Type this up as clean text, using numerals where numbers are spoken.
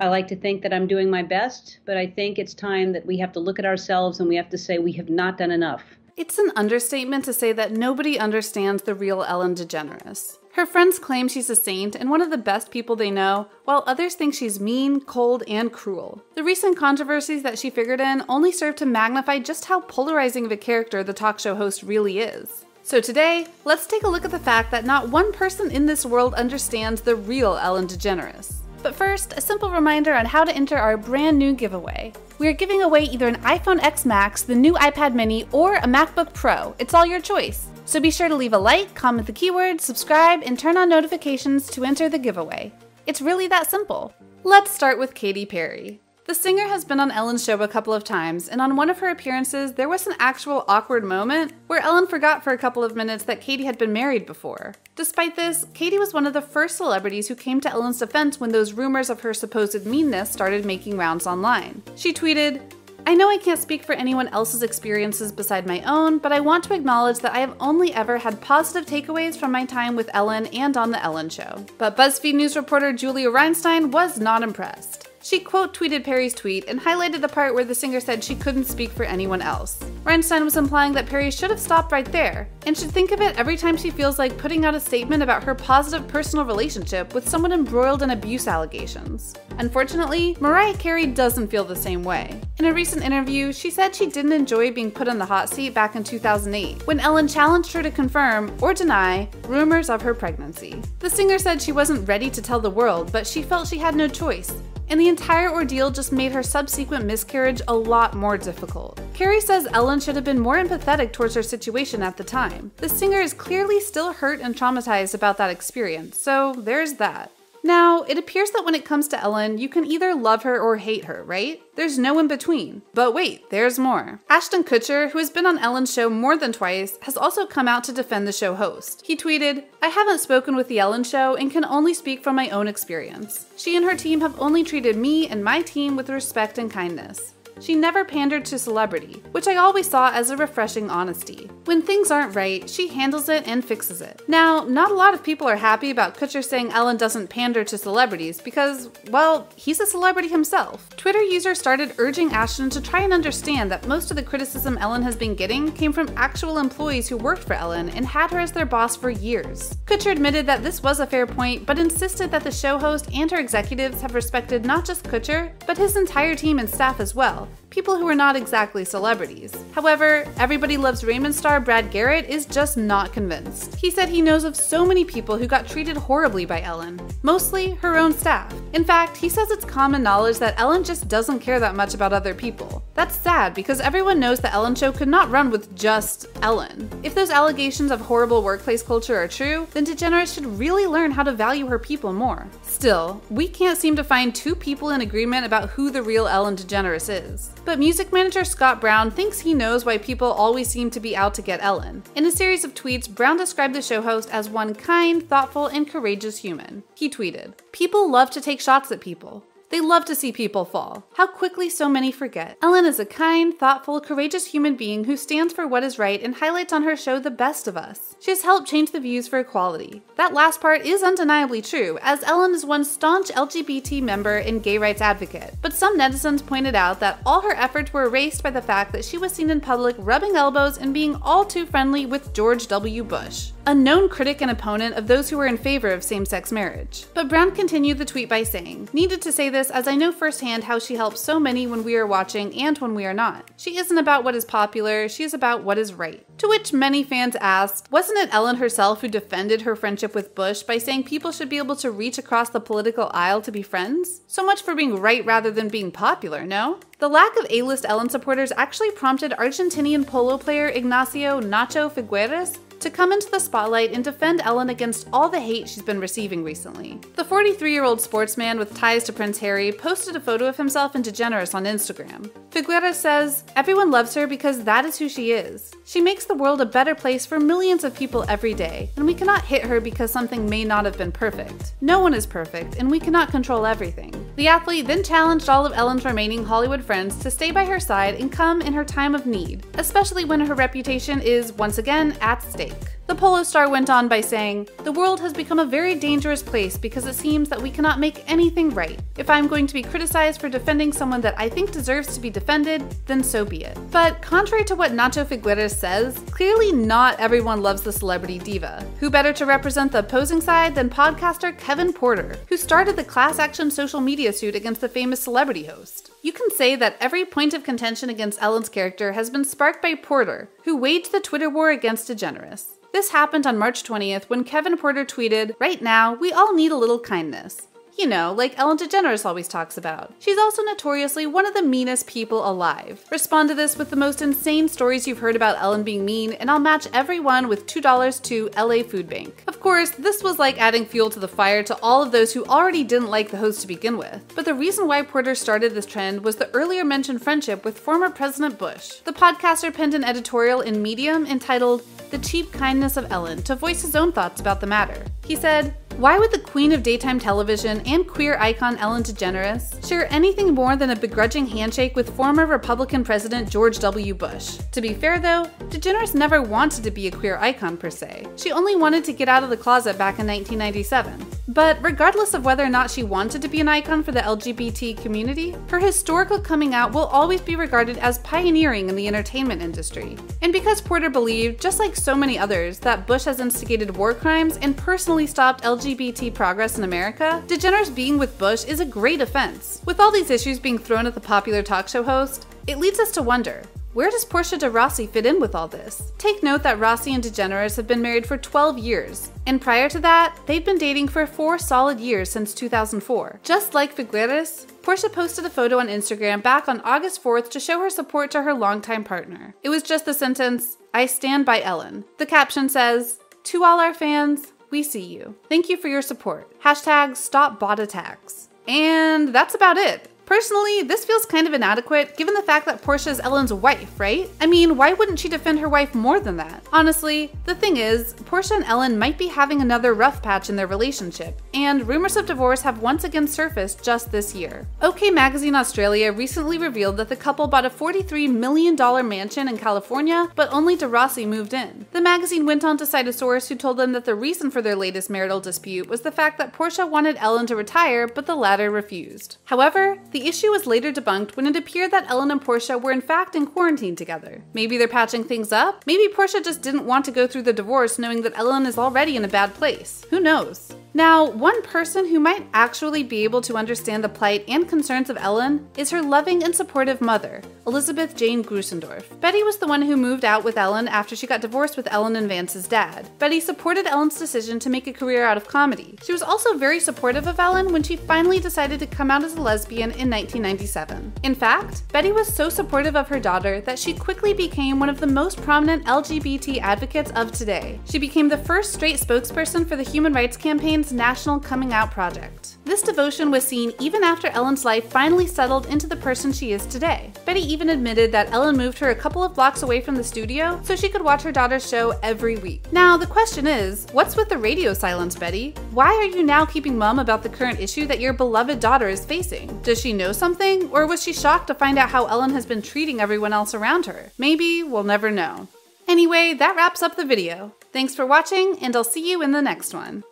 I like to think that I'm doing my best, but I think it's time that we have to look at ourselves and we have to say we have not done enough. It's an understatement to say that nobody understands the real Ellen DeGeneres. Her friends claim she's a saint and one of the best people they know, while others think she's mean, cold, and cruel. The recent controversies that she figured in only serve to magnify just how polarizing of a character the talk show host really is. So today, let's take a look at the fact that not one person in this world understands the real Ellen DeGeneres. But first, a simple reminder on how to enter our brand new giveaway. We are giving away either an iPhone X Max, the new iPad mini, or a MacBook Pro. It's all your choice. So be sure to leave a like, comment the keyword, subscribe, and turn on notifications to enter the giveaway. It's really that simple. Let's start with Katy Perry. The singer has been on Ellen's show a couple of times, and on one of her appearances, there was an actual awkward moment where Ellen forgot for a couple of minutes that Katy had been married before. Despite this, Katy was one of the first celebrities who came to Ellen's defense when those rumors of her supposed meanness started making rounds online. She tweeted, "I know I can't speak for anyone else's experiences beside my own, but I want to acknowledge that I have only ever had positive takeaways from my time with Ellen and on The Ellen Show." But BuzzFeed News reporter Julia Reinstein was not impressed. She quote tweeted Perry's tweet and highlighted the part where the singer said she couldn't speak for anyone else. Reinstein was implying that Perry should have stopped right there, and should think of it every time she feels like putting out a statement about her positive personal relationship with someone embroiled in abuse allegations. Unfortunately, Mariah Carey doesn't feel the same way. In a recent interview, she said she didn't enjoy being put on the hot seat back in 2008, when Ellen challenged her to confirm, or deny, rumors of her pregnancy. The singer said she wasn't ready to tell the world, but she felt she had no choice. And the entire ordeal just made her subsequent miscarriage a lot more difficult. Carey says Ellen should have been more empathetic towards her situation at the time. The singer is clearly still hurt and traumatized about that experience, so there's that. Now, it appears that when it comes to Ellen, you can either love her or hate her, right? There's no in between. But wait, there's more. Ashton Kutcher, who has been on Ellen's show more than twice, has also come out to defend the show host. He tweeted, "I haven't spoken with The Ellen Show and can only speak from my own experience. She and her team have only treated me and my team with respect and kindness. She never pandered to celebrity, which I always saw as a refreshing honesty. When things aren't right, she handles it and fixes it." Now, not a lot of people are happy about Kutcher saying Ellen doesn't pander to celebrities because, well, he's a celebrity himself. Twitter users started urging Ashton to try and understand that most of the criticism Ellen has been getting came from actual employees who worked for Ellen and had her as their boss for years. Kutcher admitted that this was a fair point, but insisted that the show host and her executives have respected not just Kutcher, but his entire team and staff as well. People who are not exactly celebrities. However, Everybody Loves Raymond star Brad Garrett is just not convinced. He said he knows of so many people who got treated horribly by Ellen, mostly her own staff. In fact, he says it's common knowledge that Ellen just doesn't care that much about other people. That's sad because everyone knows the Ellen Show could not run with just Ellen. If those allegations of horrible workplace culture are true, then DeGeneres should really learn how to value her people more. Still, we can't seem to find two people in agreement about who the real Ellen DeGeneres is. But music manager Scott Brown thinks he knows why people always seem to be out to get Ellen. In a series of tweets, Brown described the show host as one kind, thoughtful, and courageous human. He tweeted, "People love to take shots at people. They love to see people fall. How quickly so many forget. Ellen is a kind, thoughtful, courageous human being who stands for what is right and highlights on her show the best of us. She has helped change the views for equality." That last part is undeniably true, as Ellen is one staunch LGBT member and gay rights advocate. But some netizens pointed out that all her efforts were erased by the fact that she was seen in public rubbing elbows and being all too friendly with George W. Bush, a known critic and opponent of those who were in favor of same-sex marriage. But Brown continued the tweet by saying, "Needed to say this as I know firsthand how she helps so many when we are watching and when we are not. She isn't about what is popular, she is about what is right." To which many fans asked, wasn't it Ellen herself who defended her friendship with Bush by saying people should be able to reach across the political aisle to be friends? So much for being right rather than being popular, no? The lack of A-list Ellen supporters actually prompted Argentinian polo player Ignacio Nacho Figueres to come into the spotlight and defend Ellen against all the hate she's been receiving recently. The 43-year-old sportsman with ties to Prince Harry posted a photo of himself and DeGeneres on Instagram. Figueres says, "Everyone loves her because that is who she is. She makes the world a better place for millions of people every day, and we cannot hit her because something may not have been perfect. No one is perfect, and we cannot control everything." The athlete then challenged all of Ellen's remaining Hollywood friends to stay by her side and come in her time of need, especially when her reputation is once again at stake. The The Polo star went on by saying, "The world has become a very dangerous place because it seems that we cannot make anything right. If I'm going to be criticized for defending someone that I think deserves to be defended, then so be it." But contrary to what Nacho Figueres says, clearly not everyone loves the celebrity diva. Who better to represent the opposing side than podcaster Kevin Porter, who started the class action social media suit against the famous celebrity host. You can say that every point of contention against Ellen's character has been sparked by Porter, who waged the Twitter war against DeGeneres. This happened on March 20th when Kevin Porter tweeted, "Right now, we all need a little kindness." You know, like Ellen DeGeneres always talks about. She's also notoriously one of the meanest people alive. Respond to this with the most insane stories you've heard about Ellen being mean, and I'll match every one with $2 to LA Food Bank. Of course, this was like adding fuel to the fire to all of those who already didn't like the host to begin with. But the reason why Porter started this trend was the earlier mentioned friendship with former President Bush. The podcaster penned an editorial in Medium entitled "The Cheap Kindness of Ellen" to voice his own thoughts about the matter. He said, "Why would the queen of daytime television and queer icon Ellen DeGeneres share anything more than a begrudging handshake with former Republican President George W. Bush? To be fair though, DeGeneres never wanted to be a queer icon per se. She only wanted to get out of the closet back in 1997. But regardless of whether or not she wanted to be an icon for the LGBT community, her historical coming out will always be regarded as pioneering in the entertainment industry. And because Porter believed, just like so many others, that Bush has instigated war crimes and personally stopped LGBT progress in America, DeGeneres being with Bush is a great offense. With all these issues being thrown at the popular talk show host, it leads us to wonder, where does Portia de Rossi fit in with all this? Take note that Rossi and DeGeneres have been married for 12 years, and prior to that, they'd been dating for 4 solid years since 2004. Just like Figueres, Portia posted a photo on Instagram back on August 4th to show her support to her longtime partner. It was just the sentence, "I stand by Ellen." The caption says, "To all our fans, we see you. Thank you for your support. Hashtag stop bot attacks." And that's about it. Personally, this feels kind of inadequate given the fact that Portia is Ellen's wife, right? I mean, why wouldn't she defend her wife more than that? Honestly, the thing is, Portia and Ellen might be having another rough patch in their relationship, and rumors of divorce have once again surfaced just this year. OK Magazine Australia recently revealed that the couple bought a $43 million mansion in California, but only de Rossi moved in. The magazine went on to cite a source who told them that the reason for their latest marital dispute was the fact that Portia wanted Ellen to retire, but the latter refused. However, the issue was later debunked when it appeared that Ellen and Portia were in fact in quarantine together. Maybe they're patching things up? Maybe Portia just didn't want to go through the divorce knowing that Ellen is already in a bad place. Who knows? Now, one person who might actually be able to understand the plight and concerns of Ellen is her loving and supportive mother, Elizabeth Jane Grusendorf. Betty was the one who moved out with Ellen after she got divorced with Ellen and Vance's dad. Betty supported Ellen's decision to make a career out of comedy. She was also very supportive of Ellen when she finally decided to come out as a lesbian in 1997. In fact, Betty was so supportive of her daughter that she quickly became one of the most prominent LGBT advocates of today. She became the first straight spokesperson for the Human Rights Campaign's National Coming Out Project. This devotion was seen even after Ellen's life finally settled into the person she is today. Betty even admitted that Ellen moved her a couple of blocks away from the studio so she could watch her daughter's show every week. Now, the question is, what's with the radio silence, Betty? Why are you now keeping mum about the current issue that your beloved daughter is facing? Does she know something, or was she shocked to find out how Ellen has been treating everyone else around her? Maybe we'll never know. Anyway, that wraps up the video. Thanks for watching, and I'll see you in the next one.